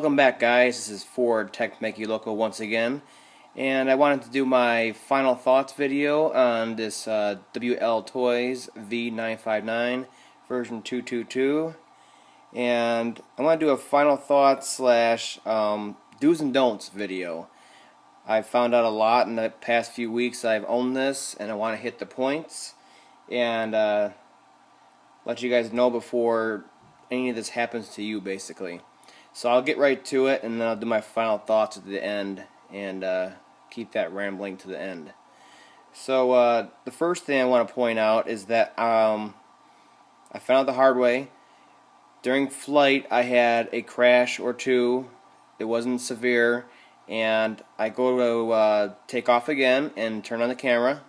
Welcome back, guys. This is Ford Tech Makuloco once again, and I wanted to do my final thoughts video on this WLToys V959 version 222, and I want to do a final thoughts slash do's and don'ts video. I've found out a lot in the past few weeks. I've owned this, and I want to hit the points and let you guys know before any of this happens to you, basically. So I'll get right to it, and then I'll do my final thoughts at the end, and keep that rambling to the end. So the first thing I want to point out is that I found out the hard way. During flight, I had a crash or two. It wasn't severe, and I go to take off again and turn on the camera,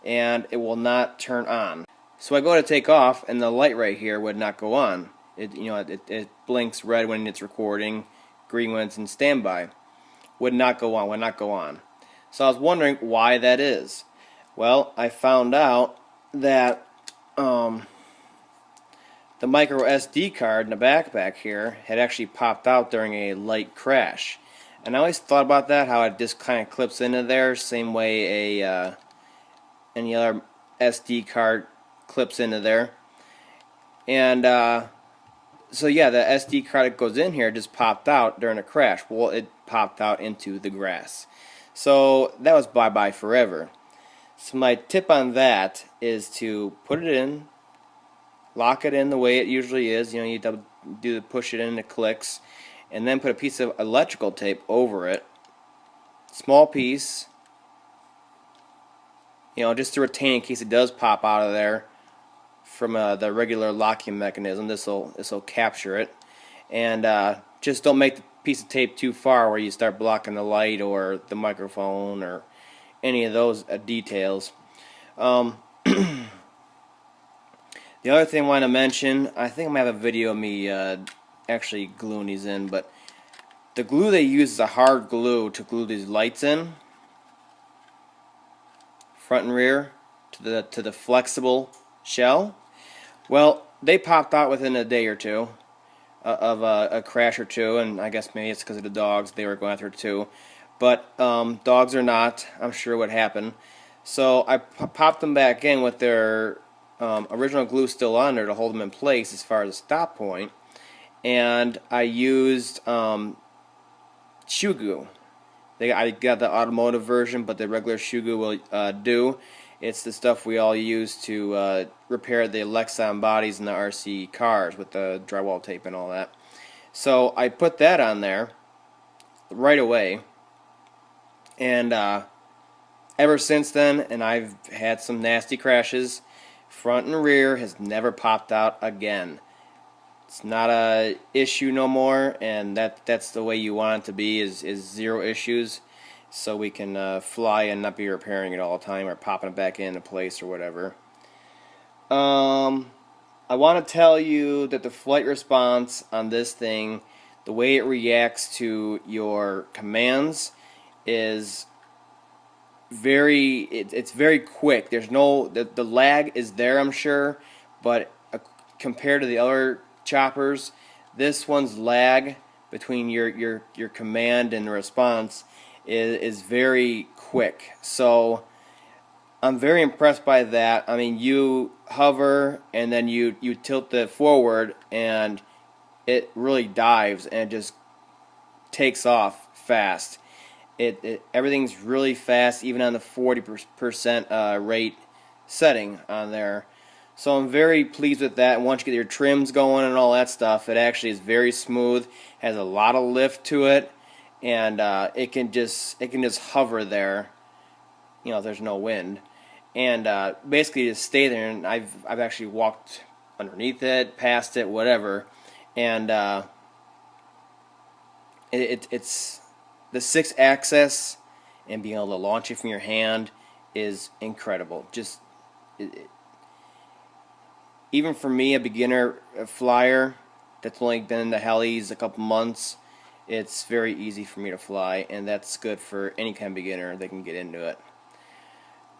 and it will not turn on. So I go to take off, and the light right here would not go on. It blinks red when it's recording, green when it's in standby. Would not go on. So I was wondering why that is. Well, I found out that the micro SD card in the backpack here had actually popped out during a light crash. And I always thought about that, how it just kind of clips into there, same way any other SD card clips into there. And so yeah, the SD card that goes in here just popped out during a crash. Well, it popped out into the grass. So that was bye-bye forever. So my tip on that is to put it in, lock it in the way it usually is. You push it in, it clicks, and then put a piece of electrical tape over it. Small piece, just to retain in case it does pop out of there from the regular locking mechanism. This will capture it, and just don't make the piece of tape too far where you start blocking the light or the microphone or any of those details. The other thing I want to mention, I think I'm gonna have a video of me actually gluing these in, but the glue they use is a hard glue to glue these lights in, front and rear, to the flexible shell. Well, they popped out within a day or two of a crash or two, and I guess maybe it's because of the dogs. They were going after it too. But dogs or not, I'm sure what happened. So I popped them back in with their original glue still on there to hold them in place as far as a stop point. And I used shoe glue. I got the automotive version, but the regular shoe glue will do. It's the stuff we all use to repair the Lexan bodies in the RC cars with the drywall tape and all that. So I put that on there right away, and ever since then, and I've had some nasty crashes, front and rear has never popped out again. It's not a issue no more, and that's the way you want it to be, is zero issues. So we can fly and not be repairing it all the time or popping it back into place or whatever. I want to tell you that the flight response on this thing, the way it reacts to your commands, is it's very quick. There's no the lag is there, I'm sure, but compared to the other choppers, this one's lag between your command and the response is very quick. So I'm very impressed by that. I mean, you hover and then you tilt it forward and it really dives and just takes off fast. Everything's really fast, even on the 40% rate setting on there. So I'm very pleased with that. And once you get your trims going and all that stuff, it actually is very smooth, has a lot of lift to it, and it can just hover there, if there's no wind, and basically just stay there. And I've actually walked underneath it, past it, whatever, and it's the 6-axis and being able to launch it from your hand is incredible. Even for me, a beginner flyer that's only been in the helis a couple months, it's very easy for me to fly, and that's good for any kind of beginner that can get into it.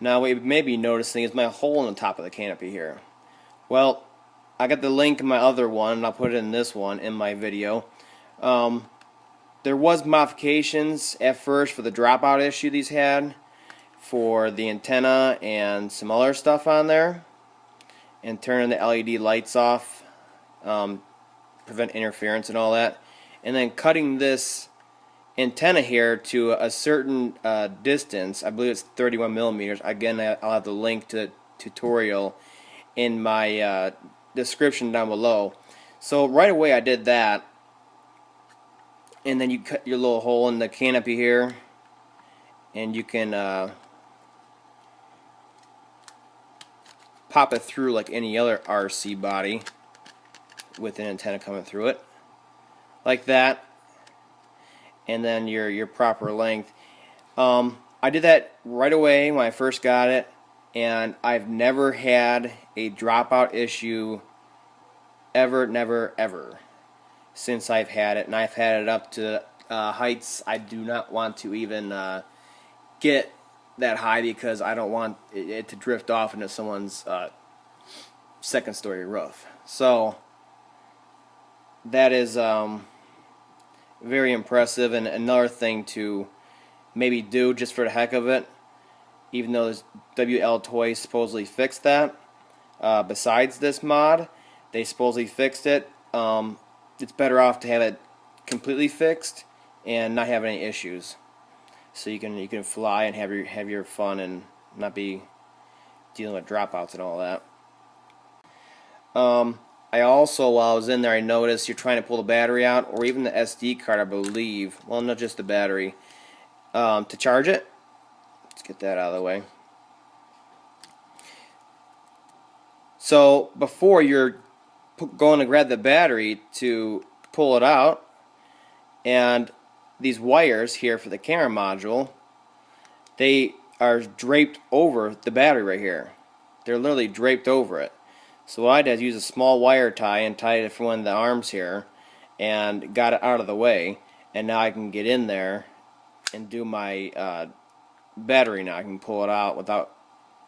Now, what you may be noticing is my hole in the top of the canopy here. Well, I got the link in my other one, and I'll put it in this one in my video. there was modifications at first for the dropout issue these had for the antenna and some other stuff on there, and turning the LED lights off, prevent interference and all that, and then cutting this antenna here to a certain distance. I believe it's 31 millimeters. Again, I'll have the link to the tutorial in my description down below. So right away I did that, and then you cut your little hole in the canopy here, and you can pop it through like any other RC body with an antenna coming through it, like that, and then your proper length. I did that right away when I first got it, and I've never had a dropout issue ever, never, ever since I've had it, and I've had it up to heights I do not want to even get that high, because I don't want it to drift off into someone's second story roof. So that is very impressive, and another thing to maybe do just for the heck of it, even though WLToys supposedly fixed that. Besides this mod, they supposedly fixed it. It's better off to have it completely fixed and not have any issues, so you can fly and have your fun and not be dealing with dropouts and all that. I also, while I was in there, I noticed you're trying to pull the battery out, or even the SD card, I believe. Well, not just the battery. To charge it, let's get that out of the way. So before you're going to grab the battery to pull it out, and these wires here for the camera module, they are draped over the battery right here. They're literally draped over it. So what I did is use a small wire tie and tied it from one of the arms here and got it out of the way, and now I can get in there and do my battery. Now I can pull it out without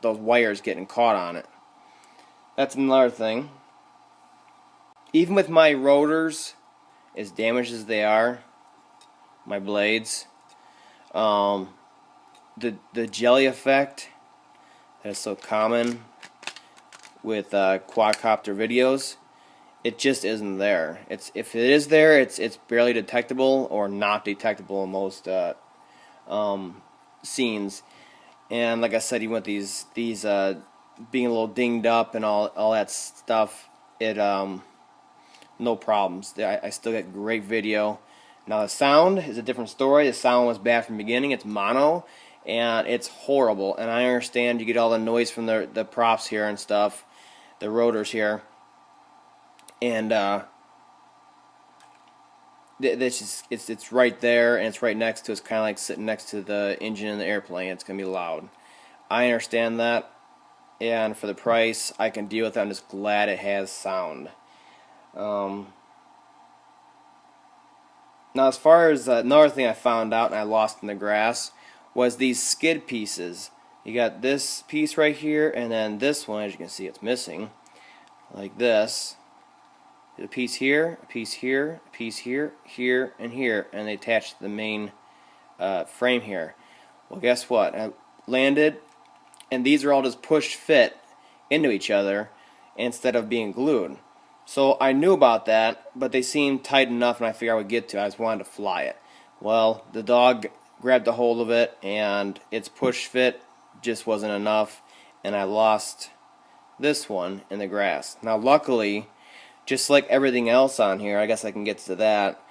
those wires getting caught on it. That's another thing. Even with my rotors, as damaged as they are, my blades, the jelly effect that is so common with quadcopter videos, it just isn't there. If it is there, it's barely detectable or not detectable in most scenes. And like I said, even with these being a little dinged up and all that stuff, it no problems. I still get great video. Now the sound is a different story. The sound was bad from the beginning. It's mono, and it's horrible. And I understand you get all the noise from the props here and stuff, the rotors here, and it's right there, and it's right next to. It's kind of like sitting next to the engine in the airplane. It's gonna be loud. I understand that, and for the price, I can deal with it. I'm just glad it has sound. Now, as far as another thing I found out and I lost in the grass was these skid pieces. You got this piece right here, and then this one, as you can see, it's missing, like this. A piece here, a piece here, a piece here, here, and here, and they attach to the main frame here. Well, guess what? I landed, and these are all just push fit into each other instead of being glued. So I knew about that, but they seemed tight enough, and I figured I would get to it. I just wanted to fly it. Well, the dog grabbed a hold of it, and its push fit just wasn't enough, and I lost this one in the grass. Now, luckily, just like everything else on here, I guess I can get to that.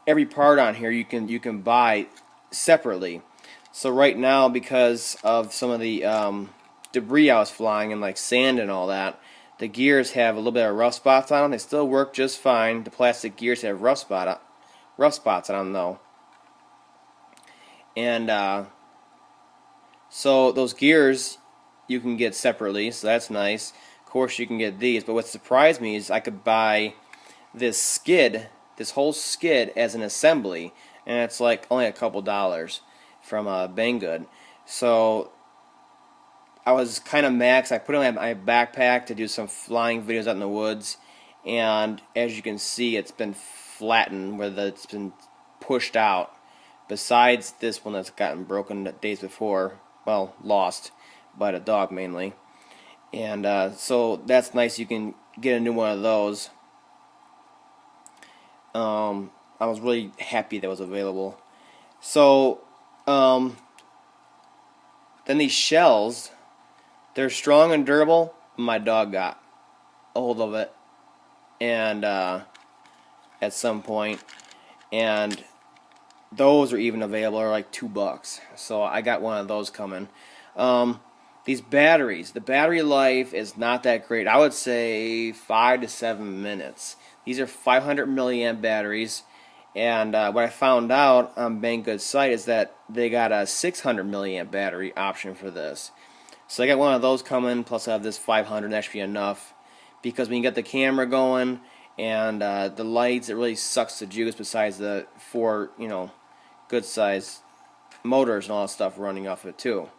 Every part on here you can buy separately. So right now, because of some of the debris I was flying and like sand and all that, the gears have a little bit of rough spots on them. They still work just fine. The plastic gears have rough spots on them though. And so those gears you can get separately, so that's nice. Of course you can get these, but what surprised me is I could buy this skid, this whole skid as an assembly, and it's like only a couple dollars from Banggood. So I was kind of maxed. I put it on my backpack to do some flying videos out in the woods, and as you can see, it's been flattened where it's been pushed out. Besides this one that's gotten broken the days before, well, lost by the dog mainly. And so that's nice. You can get a new one of those. I was really happy that was available. So then these shells, they're strong and durable. My dog got a hold of it, and at some point, and those are even available, are like $2. So I got one of those coming. These batteries, the battery life is not that great. I would say 5 to 7 minutes. These are 500 milliamp batteries, and what I found out on Banggood's site is that they got a 600 milliamp battery option for this. So I got one of those coming, plus I have this 500. That should be enough, because when you get the camera going and the lights, it really sucks the juice. Besides the 4, good size motors and all that stuff running off of it too.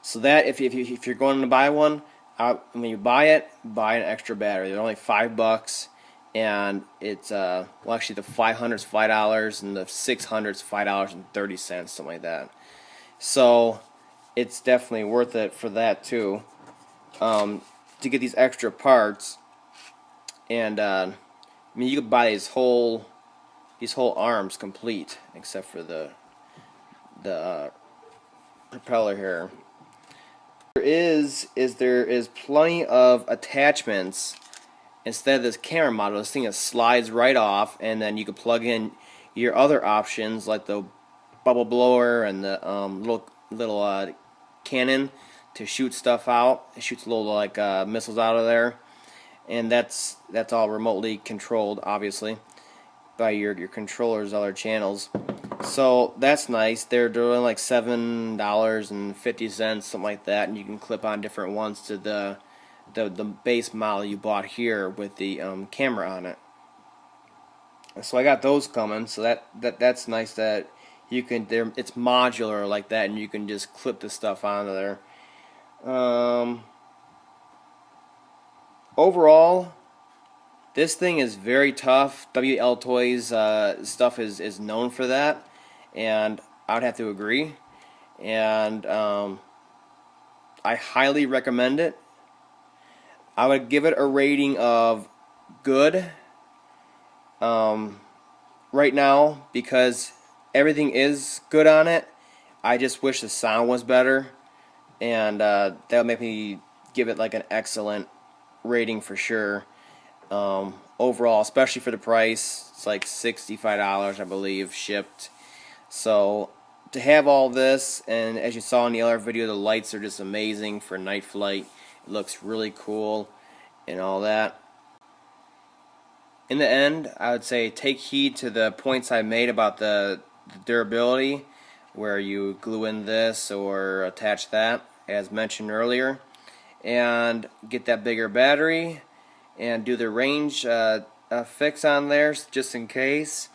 So that if you're going to buy one, when you buy it, buy an extra battery. They're only $5, and it's well, actually the 500 is $5 and the 600 is $5.30, something like that. So it's definitely worth it for that too, to get these extra parts. And I mean, you could buy these whole arms complete, except for the propeller here. There is plenty of attachments. Instead of this camera module, this thing slides right off, and then you can plug in your other options like the bubble blower and the little cannon to shoot stuff out. It shoots little like missiles out of there, and that's all remotely controlled, obviously, by your controller's other channels. So that's nice. They're doing like $7.50, something like that, and you can clip on different ones to the base model you bought here with the camera on it. So I got those coming. So that's nice that you can. It's modular like that, and you can just clip the stuff onto there. Overall, this thing is very tough. WLToys stuff is known for that, and I would have to agree. And I highly recommend it. I would give it a rating of good right now, because everything is good on it. I just wish the sound was better, and that would make me give it like an excellent rating for sure. Overall, especially for the price, it's like $65, I believe, shipped. So to have all this, and as you saw in the other video, the lights are just amazing for night flight. It looks really cool and all that. In the end, I would say take heed to the points I made about the durability, where you glue in this or attach that, as mentioned earlier, and get that bigger battery, and do the range fix on there just in case.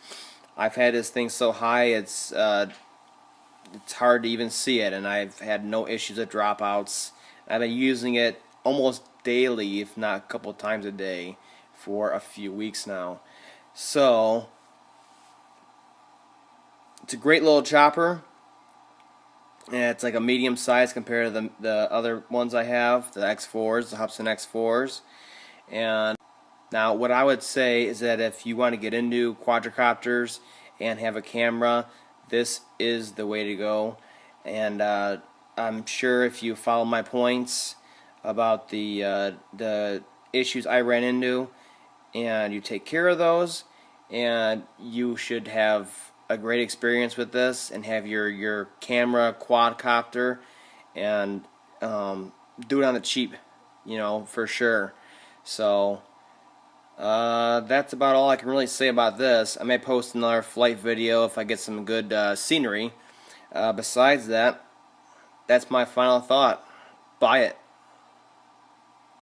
I've had this thing so high it's hard to even see it, and I've had no issues with dropouts. I've been using it almost daily, if not a couple times a day, for a few weeks now. So it's a great little chopper, and it's like a medium size compared to the other ones I have, the X4s, the Hubsan X4s. And now what I would say is that if you want to get into quadrocopters and have a camera, this is the way to go. And I'm sure if you follow my points about the issues I ran into, and you take care of those, and you should have a great experience with this, and have your camera quadcopter, and do it on the cheap, for sure. So that's about all I can really say about this. I may post another flight video if I get some good scenery. Besides that, that's my final thought. Buy it.